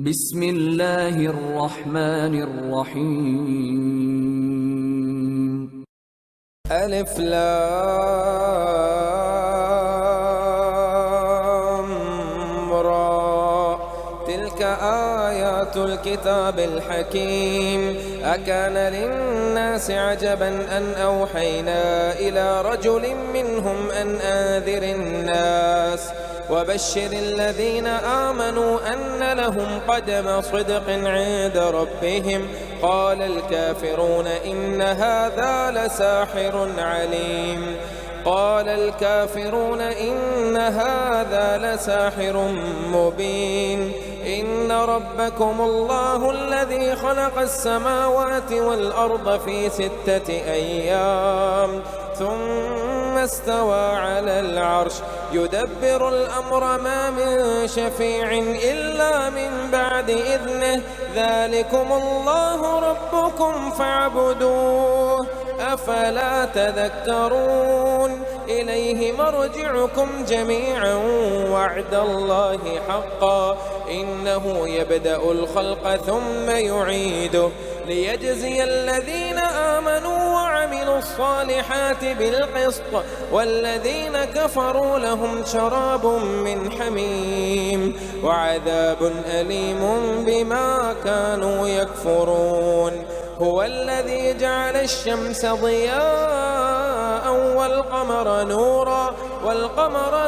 بسم الله الرحمن الرحيم. ألف لام را. تلك آيات الكتاب الحكيم. أكان للناس عجبا أن أوحينا إلى رجل منهم أن أنذر الناس وبشر الذين آمنوا أن لهم قدم صدق عند ربهم. قال الكافرون إن هذا لساحر عليم. قال الكافرون إن هذا لساحر مبين. إن ربكم الله الذي خلق السماوات والأرض في 6 أيام ثم استوى على العرش يدبر الأمر ما من شفيع إلا من بعد إذنه. ذلكم الله ربكم فاعبدوه أفلا تذكرون. إليه مرجعكم جميعا وعد الله حقا إنه يبدأ الخلق ثم يعيده ليجزي الذين آمنوا وعملوا الصالحات بالقسط والذين كفروا لهم شراب من حميم وعذاب أليم بما كانوا يكفرون. هو الذي جعل الشمس ضياء والقمر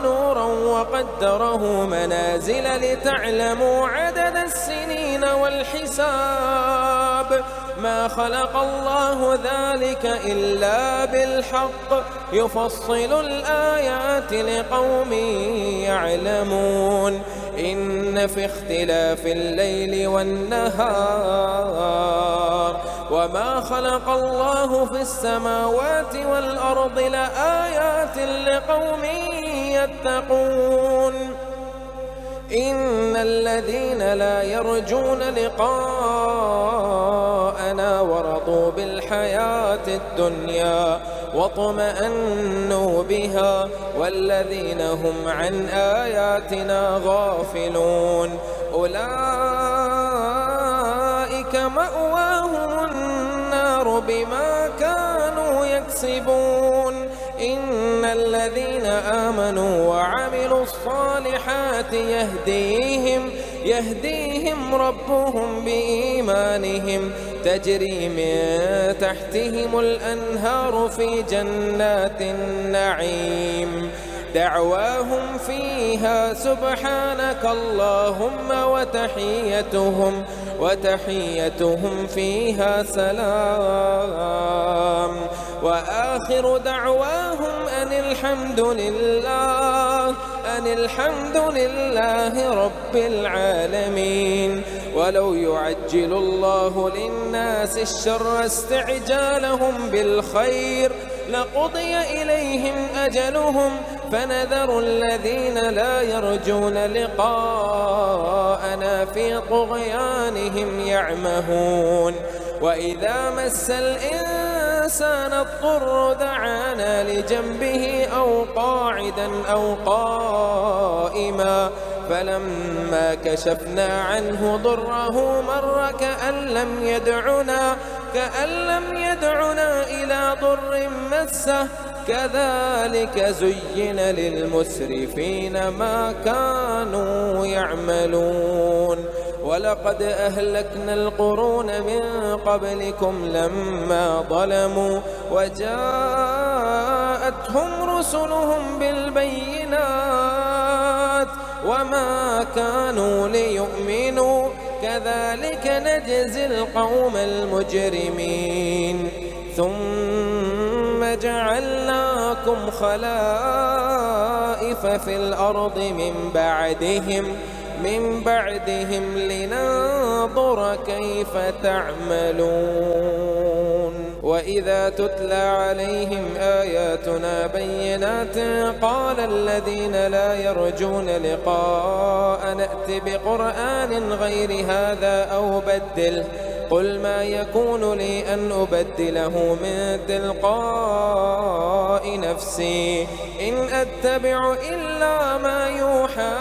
نورا وقدره منازل لتعلموا عدد السنين والحساب. ما خلق الله ذلك إلا بالحق يفصل الآيات لقوم يعلمون. إن في اختلاف الليل والنهار وما خلق الله في السماوات والأرض لآيات لقوم يتقون. إن الذين لا يرجون لقاءنا ورضوا بالحياة الدنيا واطمأنوا بها والذين هم عن آياتنا غافلون أولئك مأواهم النار بما كانوا يكسبون. إن الذين آمنوا وعملوا الصالحات يهديهم ربهم بإيمانهم تجري من تحتهم الأنهار في جنات النعيم. دعواهم فيها سبحانك اللهم وتحيتهم فيها سلام. وآخر دعواهم أن الحمد لله رب العالمين. ولو يعجل الله للناس الشر استعجالهم بالخير لقضي إليهم أجلهم فنذر الذين لا يرجون لقاءنا في طغيانهم يعمهون. وإذا مس الإنسان الضر دعانا لجنبه أو قاعدا أو قائما فلما كشفنا عنه ضره مر كأن لم يدعنا إلى ضر مسه. كذلك زين للمسرفين ما كانوا يعملون. ولقد أهلكنا القرون من قبلكم لما ظلموا وجاءتهم رسلهم بالبينات وما كانوا ليؤمنوا كذلك نجزي القوم المجرمين. ثم جعلناكم خلائف في الأرض من بعدهم لننظر كيف تعملون. وإذا تتلى عليهم آياتنا بينات قال الذين لا يرجون لقاء نأت بقرآن غير هذا أو بدله قل ما يكون لي أن أبدله من تلقاء نفسي إن أتبع إلا ما يوحى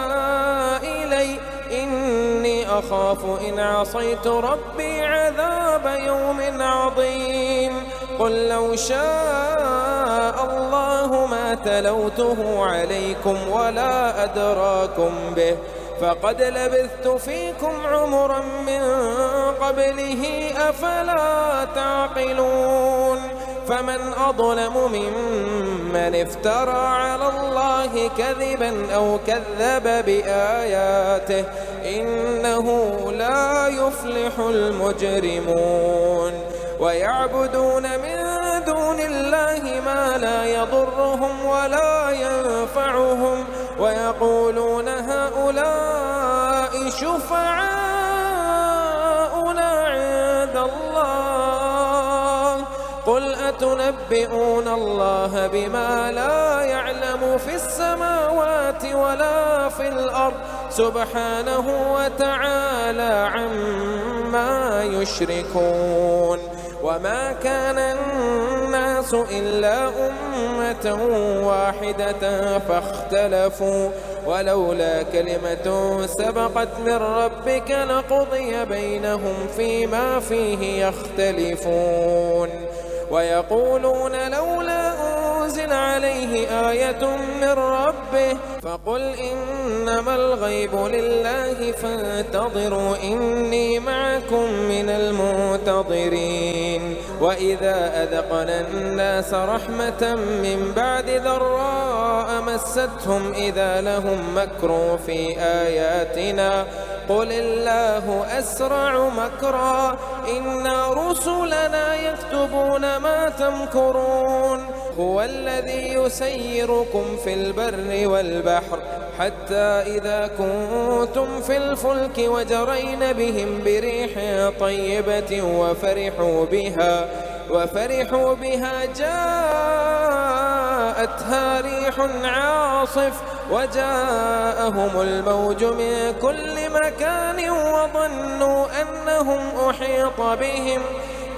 إلي إني أخاف إن عصيت ربي عذاب يوم عظيم قل لو شاء الله ما تلوته عليكم ولا أدراكم به فقد لبثت فيكم عمرا من قبله أفلا تعقلون فمن أظلم ممن افترى على الله كذبا أو كذب بآياته إنه لا يفلح المجرمون ويعبدون من دون الله ما لا يضرهم ولا ينفعهم ويقولون هؤلاء شفعاؤنا عند الله قل أتنبئون الله بما لا يعلم في السماوات ولا في الأرض سبحانه وتعالى عما يشركون وما كان الناس إلا أمة واحدة فاختلفوا ولولا كلمة سبقت من ربك لقضي بينهم فيما فيه يختلفون ويقولون لولا أنزل عليه آية من ربه فقل إنما الغيب لله فانتظروا إني معكم من المنتظرين وإذا أذقنا الناس رحمة من بعد ضراء مستهم إذا لهم مكر في آياتنا قل الله أسرع مكرا إن رسلنا يكتبون ما تمكرون هو الذي يسيركم في البر والبحر حتى إذا كنتم في الفلك وجرين بهم بريح طيبة وفرحوا بها جاءتها ريح عاصف وجاءهم الموج من كل مكان وظنوا أنهم أحيط بهم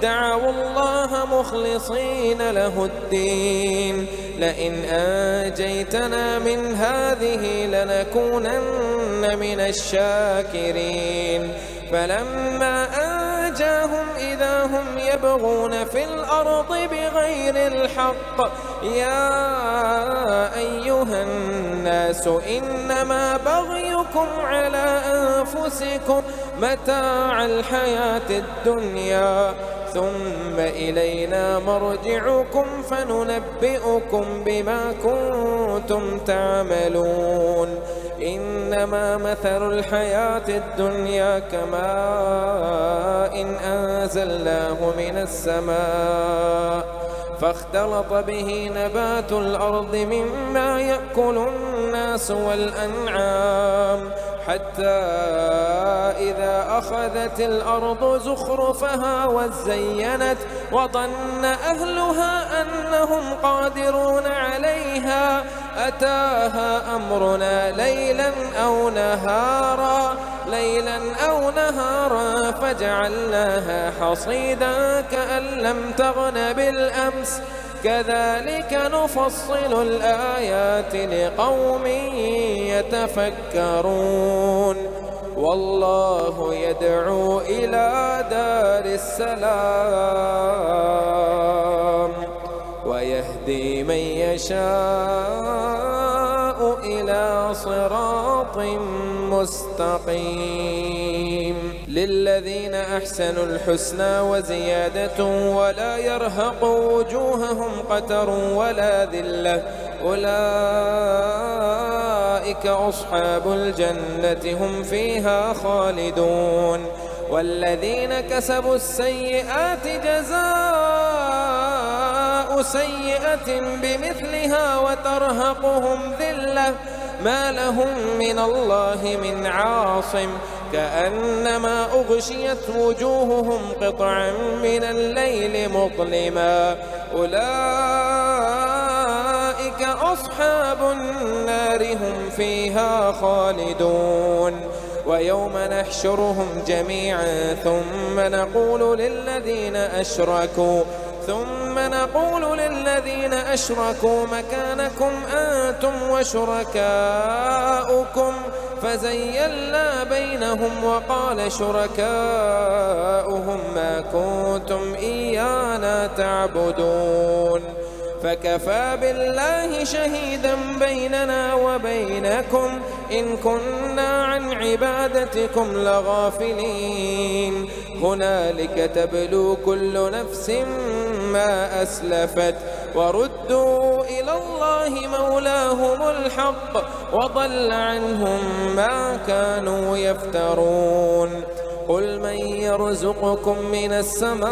دعوا الله مخلصين له الدين لئن أنجيتنا من هذه لنكونن من الشاكرين فلما أنجاهم إذا هم يبغون في الأرض بغير الحق يا أيها الناس إنما بغيكم على أنفسكم متاع الحياة الدنيا ثم إلينا مرجعكم فننبئكم بما كنتم تعملون إنما مثل الحياة الدنيا كماء إن أنزلناه من السماء فاختلط به نبات الأرض مما يأكل الناس والأنعام حتى إذا أخذت الأرض زخرفها وزينت وظن أهلها أنهم قادرون عليها أتاها أمرنا ليلا أو نهارا فجعلناها حصيدا كأن لم تغن بالأمس كذلك نفصل الآيات لقوم يتفكرون والله يدعو إلى دار السلام ويهدي من يشاء إلى صراط مستقيم للذين أحسنوا الحسنى وزيادة ولا يرهق وجوههم قتر ولا ذلة أولئك أصحاب الجنة هم فيها خالدون والذين كسبوا السيئات جزاء سيئة بمثلها وترهقهم ذلة ما لهم من الله من عاصم كأنما أغشيت وجوههم قطعا من الليل مظلما أولئك أصحاب النار هم فيها خالدون ويوم نحشرهم جميعا ثم نقول للذين أشركوا مكانكم أنتم وشركاؤكم فزيلنا بينهم وقال شركاؤهم ما كنتم إيانا تعبدون فكفى بالله شهيدا بيننا وبينكم إن كنا عن عبادتكم لغافلين هنالك تبلو كل نفس ما أسلفت وردوا إلى الله مولاهم الحق وضل عنهم ما كانوا يفترون قل من يرزقكم من السماء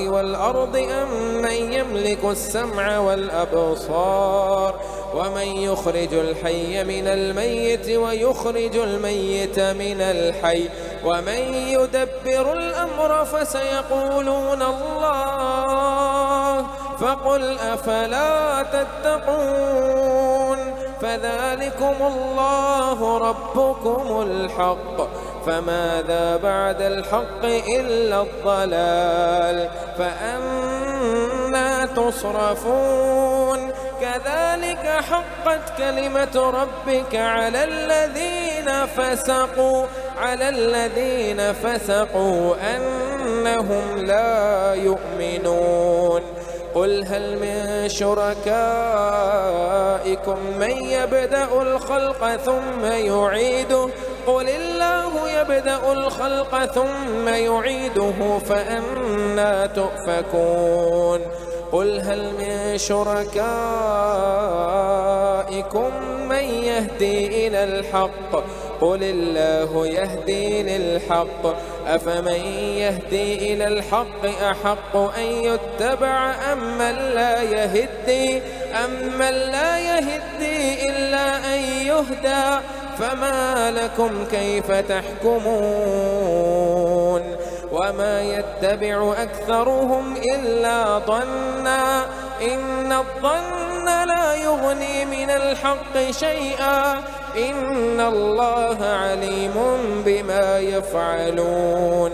والأرض أم من يملك السمع والأبصار ومن يخرج الحي من الميت ويخرج الميت من الحي ومن يدبر الأمر فسيقولون الله فقل أفلا تتقون فذلكم الله ربكم الحق فماذا بعد الحق إلا الضلال فأنى تصرفون كذلك حقت كلمة ربك على الذين فسقوا أنهم لا يؤمنون قل هل من شركائكم من يبدأ الخلق ثم يعيده قل الله يبدأ الخلق ثم يعيده فأنى تؤفكون قل هل من شركائكم من يهدي إلى الحق قل الله يهدي للحق أفمن يهدي إلى الحق أحق أن يتبع أم من لا يهدي إلا أن يهدى فما لكم كيف تحكمون وما يتبع أكثرهم إلا ظنا إن الظن لا يغني من الحق شيئا إن الله عليم بما يفعلون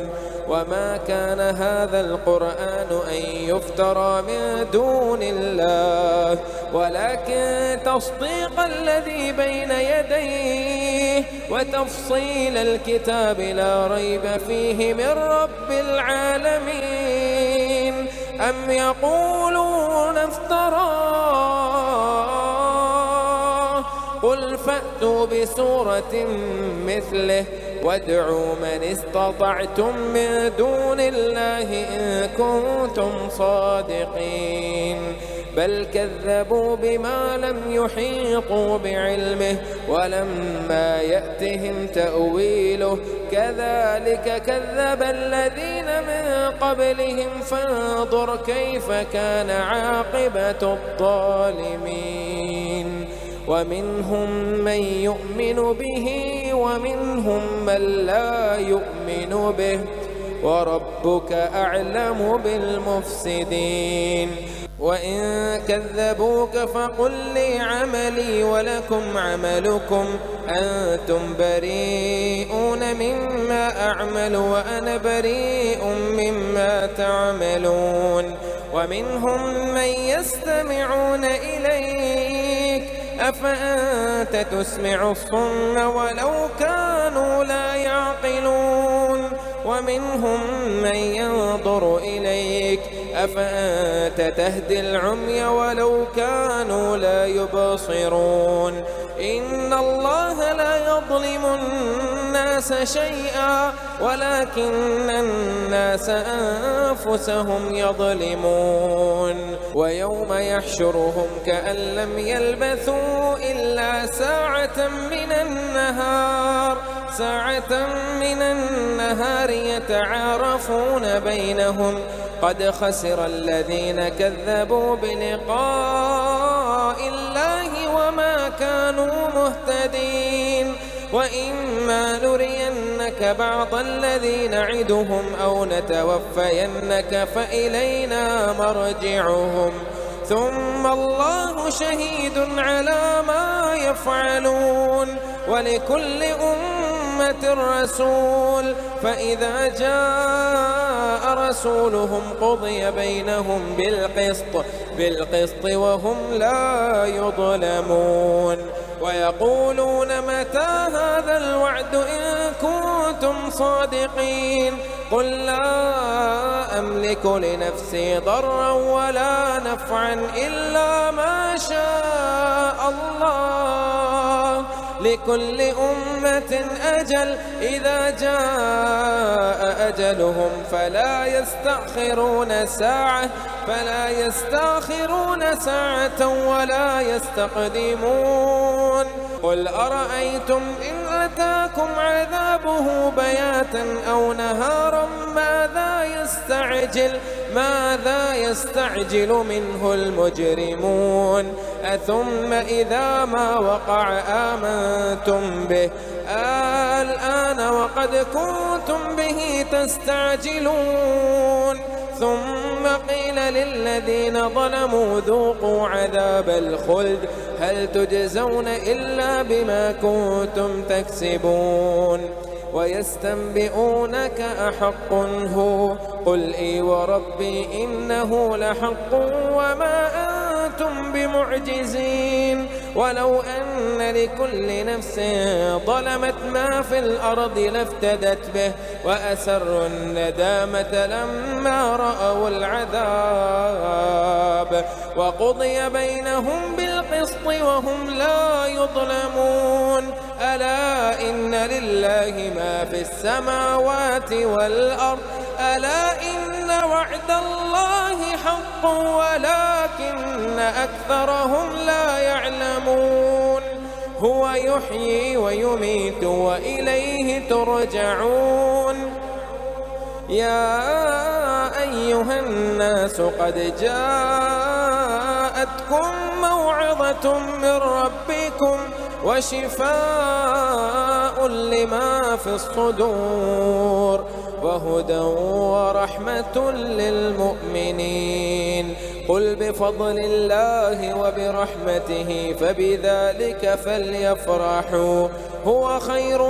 وما كان هذا القرآن أن يفترى من دون الله ولكن تصديق الذي بين يديه وتفصيل الكتاب لا ريب فيه من رب العالمين أم يقولون افتراه قل فأتوا بسورة مثله وادعوا من استطعتم من دون الله إن كنتم صادقين بل كذبوا بما لم يحيطوا بعلمه ولما يأتهم تأويله كذلك كذب الذين من قبلهم فانظر كيف كان عاقبة الظالمين ومنهم من يؤمن به ومنهم من لا يؤمن به وربك أعلم بالمفسدين وإن كذبوك فقل لي عملي ولكم عملكم أنتم بريئون مما أعمل وأنا بريء مما تعملون ومنهم من يستمعون إليك أفأنت تسمع الصم ولو كانوا لا يعقلون ومنهم من ينظر إليك أفأنت تهدي العمي ولو كانوا لا يبصرون إن الله لا يظلم الناس شيئا ولكن الناس أنفسهم يظلمون ويوم يحشرهم كأن لم يلبثوا إلا ساعة من النهار يتعارفون بينهم قد خسر الذين كذبوا بلقاء الله وما كانوا مهتدين وإما نرينك بعض الذي نعدهم أو نتوفينك فإلينا مرجعهم ثم الله شهيد على ما يفعلون ولكل أمة أمة رسول فإذا جاء رسولهم قضي بينهم بالقسط وهم لا يظلمون ويقولون متى هذا الوعد إن كنتم صادقين قل لا أملك لنفسي ضرا ولا نفعا إلا ما شاء الله لكل أمة أجل إذا جاء أجلهم فلا يستأخرون ساعة ولا يستقدمون قل أرأيتم إن أتاكم عذابه بياتا أو نهارا ماذا يستعجل منه المجرمون أثم إذا ما وقع آمنتم به الآن وقد كنتم به تستعجلون ثم قيل للذين ظلموا ذوقوا عذاب الخلد هل تجزون إلا بما كنتم تكسبون ويستنبئونك أحق هو قل إي وربي إنه لحق وما أنتم بمعجزين ولو أن لكل نفس ظلمت ما في الأرض لافتدت به وأسروا الندامة لما رأوا العذاب وقضي بينهم بالقسط وهم لا يظلمون ألا إن لله ما في السماوات والأرض ألا إن وعد الله حق ولكن أكثرهم لا يعلمون هو يحيي ويميت وإليه ترجعون يا أيها الناس قد جاءتكم موعظة من ربكم وشفاء لما في الصدور وهدى ورحمة للمؤمنين قل بفضل الله وبرحمته فبذلك فليفرحوا هو خير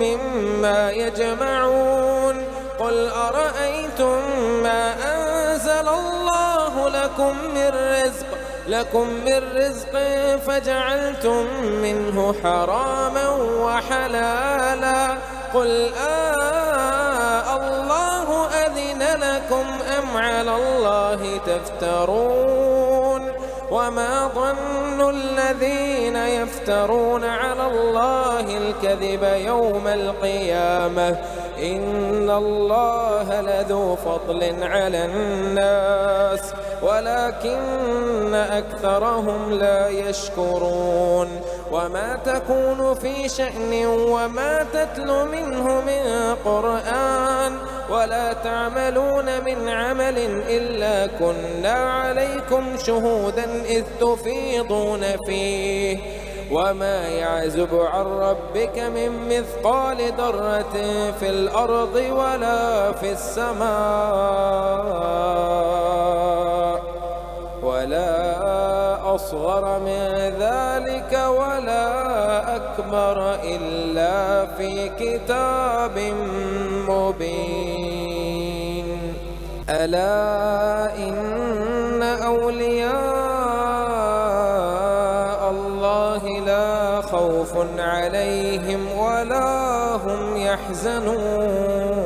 مما يجمعون قل أرأيتم ما أنزل الله لكم من رزق فجعلتم منه حراما وحلالا قل الله أذن لكم أم على الله تفترون وما ظن الذين يفترون على الله الكذب يوم القيامة إن الله لذو فضل على الناس ولكن أكثرهم لا يشكرون وما تكون في شأن وما تتلو منه من قرآن ولا تعملون من عمل إلا كنا عليكم شهودا إذ تفيضون فيه وما يعزب عن ربك من مثقال ذرة في الأرض ولا في السماء ولا أصغر من ذلك ولا أكبر إلا في كتاب مبين ألا إن أولياء الله لا خوف عليهم ولا هم يحزنون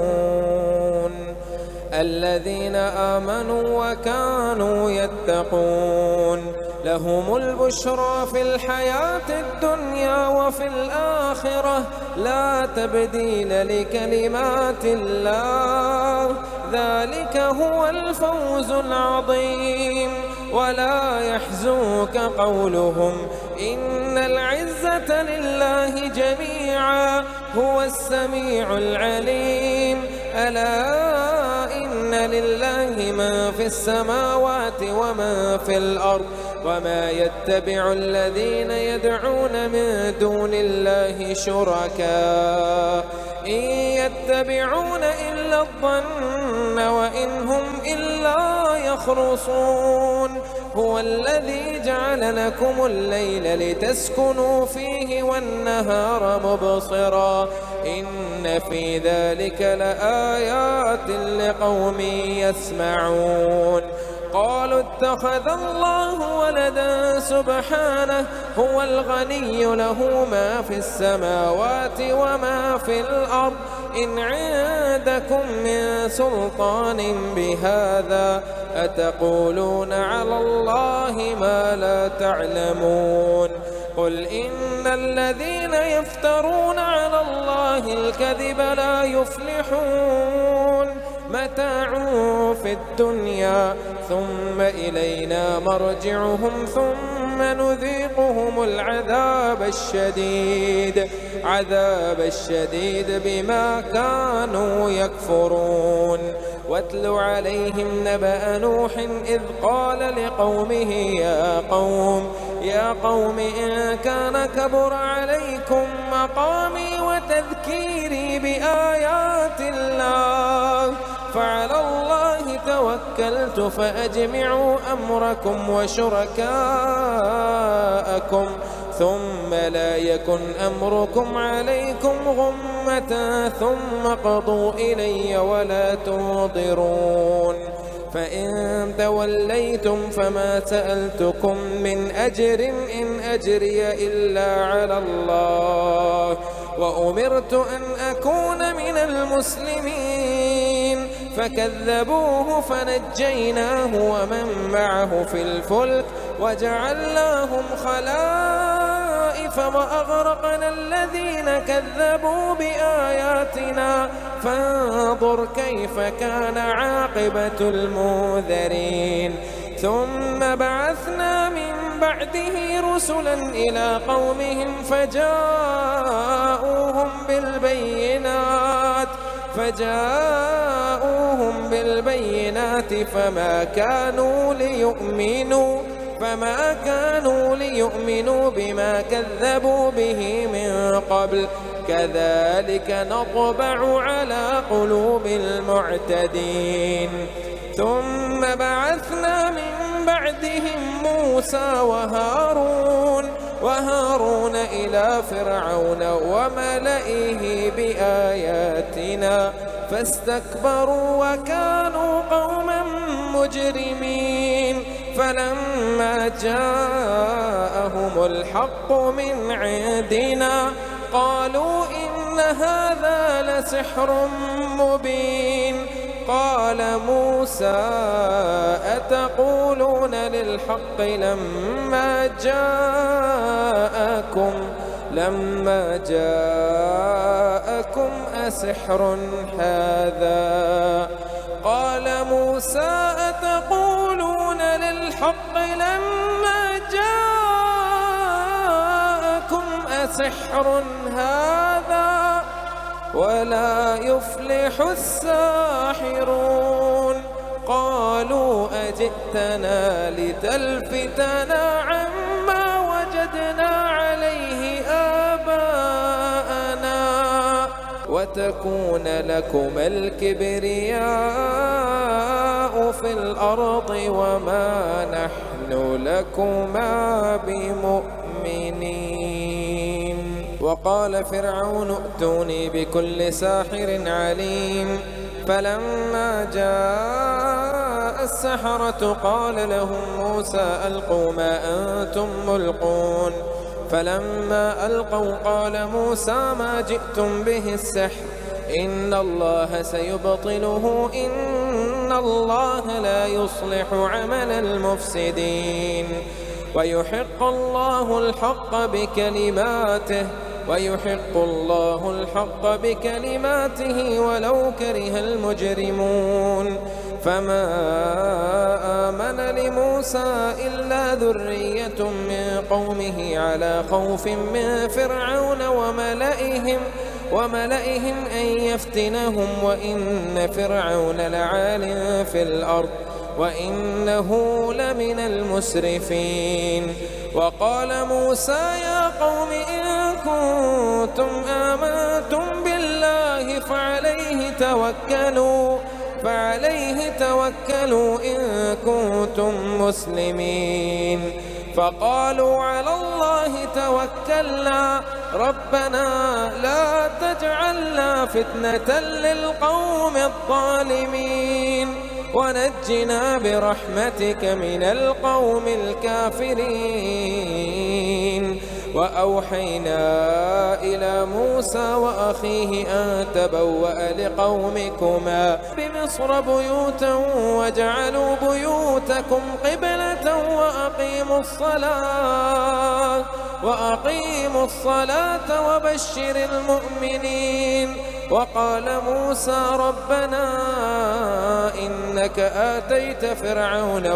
الذين آمنوا وكانوا يتقون لهم البشرى في الحياة الدنيا وفي الآخرة لا تبديل لكلمات الله ذلك هو الفوز العظيم ولا يحزنك قولهم إن العزة لله جميعا هو السميع العليم ألا إن لله ما في السماوات وما في الأرض وما يتبع الذين يدعون من دون الله شركاء إن يتبعون إلا الظن وإن هم إلا يخرصون هو الذي جعل لكم الليل لتسكنوا فيه والنهار مبصرا إن في ذلك لآيات لقوم يسمعون. قالوا اتخذ الله ولدا سبحانه هو الغني له ما في السماوات وما في الأرض إن عندكم من سلطان بهذا أتقولون على الله ما لا تعلمون. قل إن الذين يفترون على الله الكذب لا يفلحون متاع في الدنيا ثم إلينا مرجعهم ثم نذيقهم العذاب الشديد بما كانوا يكفرون. واتل عليهم نبأ نوح إذ قال لقومه يا قوم إن كان كبر عليكم مقامي وتذكيري بآيات الله فعلى الله توكلت فأجمعوا أمركم وشركاءكم ثم لا يكن أمركم عليكم غمة ثم قضوا إلي ولا تنظرون. فإن توليتم فما سألتكم من أجر إن أجري إلا على الله وأمرت أن أكون من المسلمين. فكذبوه فنجيناه ومن معه في الفلك وجعلناهم خلائف وأغرقنا الذين كذبوا بآياتنا فانظر كيف كان عاقبة المنذرين. ثم بعثنا من بعده رسلا إلى قومهم فجاءوهم بالبينات فما كانوا ليؤمنوا بما كذبوا به من قبل كذلك نطبع على قلوب المعتدين. ثم بعثنا من بعدهم موسى وهارون إلى فرعون وملئه بآياتنا فاستكبروا وكانوا قوما مجرمين. فلما جاءهم الحق من عندنا قالوا إن هذا لسحر مبين. قال موسى أتقولون للحق لما جاءكم أسحر هذا؟ قال موسى أتقولون للحق لما جاءكم أسحر هذا ولا يفلح الساحرون. قالوا أجئتنا لتلفتنا عما وجدنا عليه آباءنا وتكون لكما الكبرياء في الأرض وما نحن لكما بمؤمنين. وقال فرعون ائتوني بكل ساحر عليم. فلما جاء السحرة قال لهم موسى ألقوا ما أنتم ملقون. فلما ألقوا قال موسى ما جئتم به السحر إن الله سيبطله إن الله لا يصلح عمل المفسدين. ويحق الله الحق بكلماته ولو كره المجرمون. فما آمن لموسى إلا ذرية من قومه على خوف من فرعون وملئهم أن يفتنهم وإن فرعون لعال في الأرض وإنه لمن المسرفين. وقال موسى يا قوم إن كنتم آمنتم بالله فعليه توكلوا إن كنتم مسلمين. فقالوا على الله توكلنا ربنا لا تجعلنا فتنة للقوم الظالمين ونجنا برحمتك من القوم الكافرين. وأوحينا إلى موسى وأخيه أن تبوأ لقومكما بمصر بيوتا واجعلوا بيوتكم قبلة وأقيموا الصلاة وبشر المؤمنين. وقال موسى ربنا إنك آتيت فرعون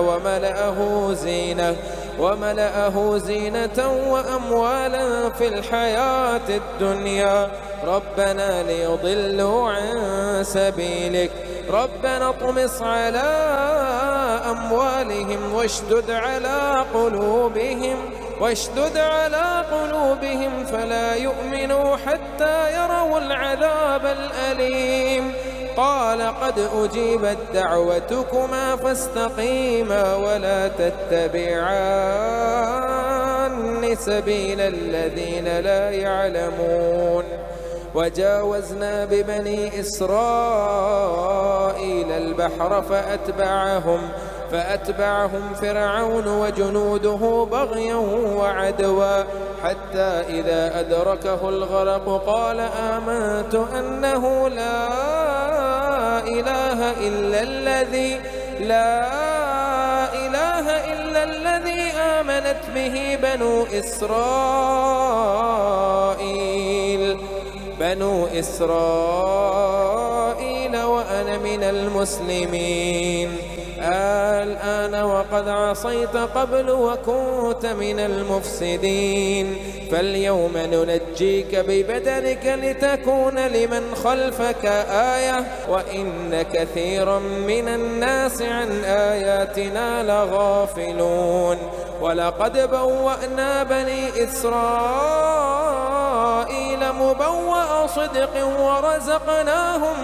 وملأه زينة وأموالا في الحياة الدنيا ربنا ليضلوا عن سبيلك ربنا اطمس على أموالهم واشدد على قلوبهم فلا يؤمنوا حتى يروا العذاب الأليم. قال قد أجيبت دعوتكما فاستقيما ولا تتبعان سبيل الذين لا يعلمون. وجاوزنا ببني إسرائيل البحر فأتبعهم فرعون وجنوده بغيا وعدوا حتى إذا أدركه الغرق قال آمنت أنه لا إله إلا الذي آمنت به بنو إسرائيل وأنا من المسلمين. الآن وقد عصيت قبل وكنت من المفسدين فاليوم ننجيك ببدنك لتكون لمن خلفك آية وإن كثيرا من الناس عن آياتنا لغافلون. ولقد بوأنا بني إسرائيل مبوأ صدق ورزقناهم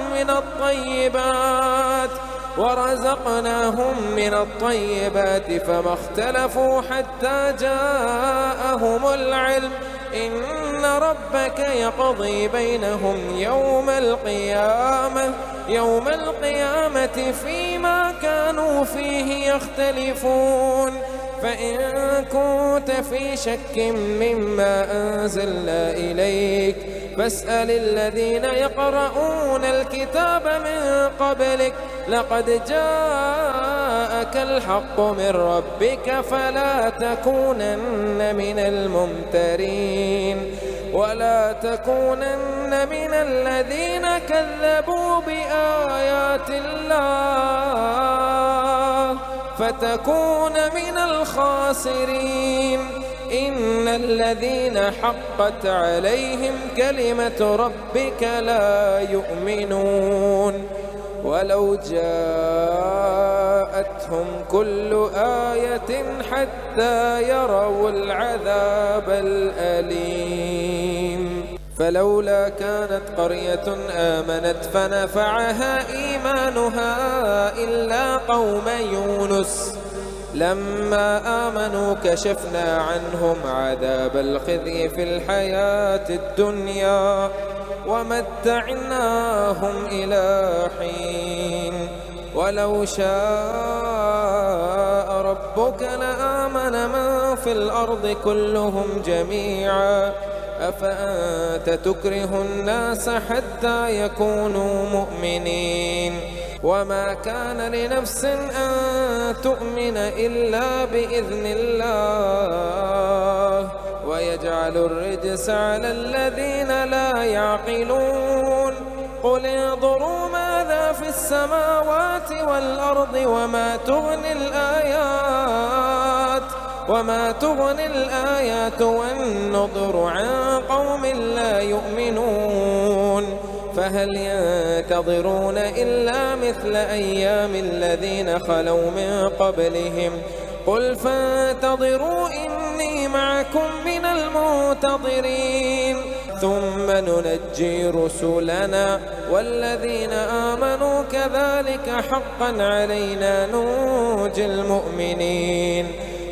من الطيبات فما اختلفوا حتى جاءهم العلم إن ربك يقضي بينهم يوم القيامة فيما كانوا فيه يختلفون. فإن كنت في شك مما أنزلنا إليك فاسأل الذين يقرؤون الكتاب من قبلك لقد جاءك الحق من ربك فلا تكونن من الممترين ولا تكونن من الذين كذبوا بآيات الله فتكون من الخاسرين. إن الذين حقت عليهم كلمة ربك لا يؤمنون ولو جاءتهم كل آية حتى يروا العذاب الأليم. فلولا كانت قرية آمنت فنفعها إيمانها إلا قوم يونس لما آمنوا كشفنا عنهم عذاب الخزي في الحياة الدنيا ومتعناهم إلى حين. ولو شاء ربك لآمن من في الأرض كلهم جميعا أفأنت تكره الناس حتى يكونوا مؤمنين وما كان لنفس أن تؤمن إلا بإذن الله ويجعل الرجس على الذين لا يعقلون. قل انظروا ماذا في السماوات والأرض وما تغني الآيات والنذر عن قوم لا يؤمنون. فهل ينتظرون إلا مثل أيام الذين خلوا من قبلهم قل فانتظروا إني معكم من المنتظرين ثم ننجي رسلنا والذين آمنوا كذلك حقا علينا ننجي المؤمنين.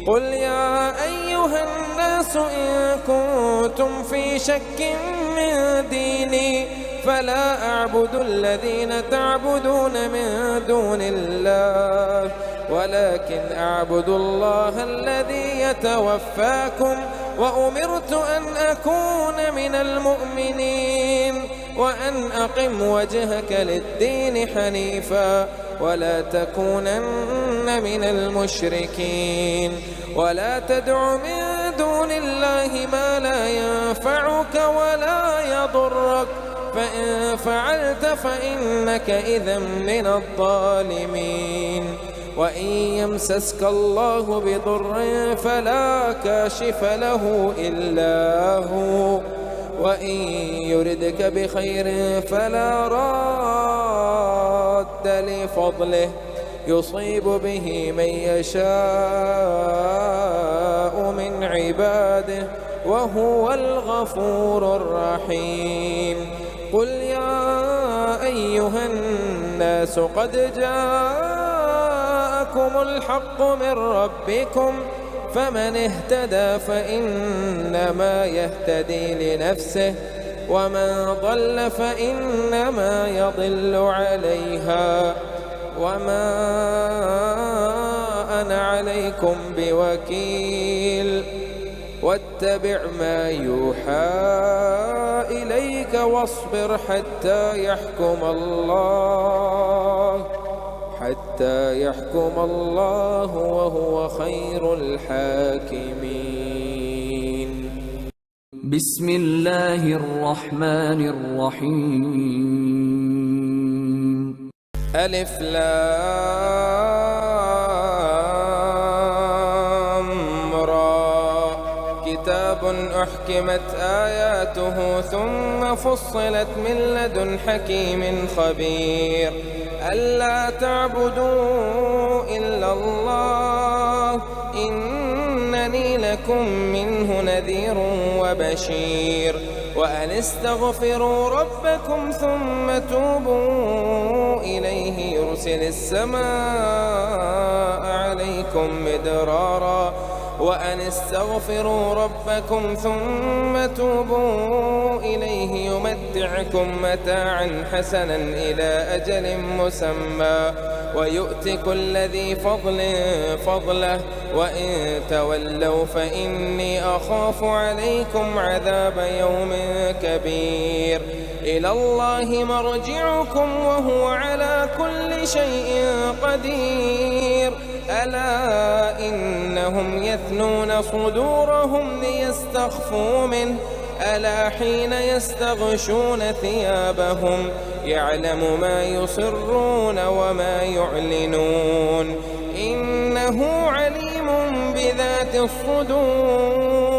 قل يا أيها الناس إن كنتم في شك من ديني فلا أعبد الذين تعبدون من دون الله ولكن أعبد الله الذي يتوفاكم وأمرت أن أكون من المؤمنين وأن أقم وجهك للدين حنيفا ولا تكونن من المشركين ولا تدع من دون الله ما لا ينفعك ولا يضرك فإن فعلت فإنك إذا من الظالمين وإن يمسسك الله بضر فلا كاشف له إلا هو وإن يردك بخير فلا راد لفضله يصيب به من يشاء من عباده وهو الغفور الرحيم قل يا أيها الناس قد جاءكم الحق من ربكم فمن اهتدى فإنما يهتدي لنفسه ومن ضل فإنما يضل عليها وما أنا عليكم بوكيل واتبع ما يوحى إليك واصبر حتى يحكم الله وهو خير الحاكمين. بسم الله الرحمن الرحيم. ألف لام را كتاب أحكمت آياته ثم فصلت من لدن حكيم خبير ألا تعبدوا إلا الله إنني لكم منه نذير وبشير وأن استغفروا ربكم ثم توبوا إليه يرسل السماء عليكم مدرارا وأن استغفروا ربكم ثم توبوا إليه يمتعكم متاعا حسنا إلى أجل مسمى ويؤتي كل ذي فضل فضله وإن تولوا فإني أخاف عليكم عذاب يوم كبير إلى الله مرجعكم وهو على كل شيء قدير ألا إنهم يثنون صدورهم ليستخفوا منه ألا حين يستغشون ثيابهم يعلم ما يصرون وما يعلنون إنه عليم بذات الصدور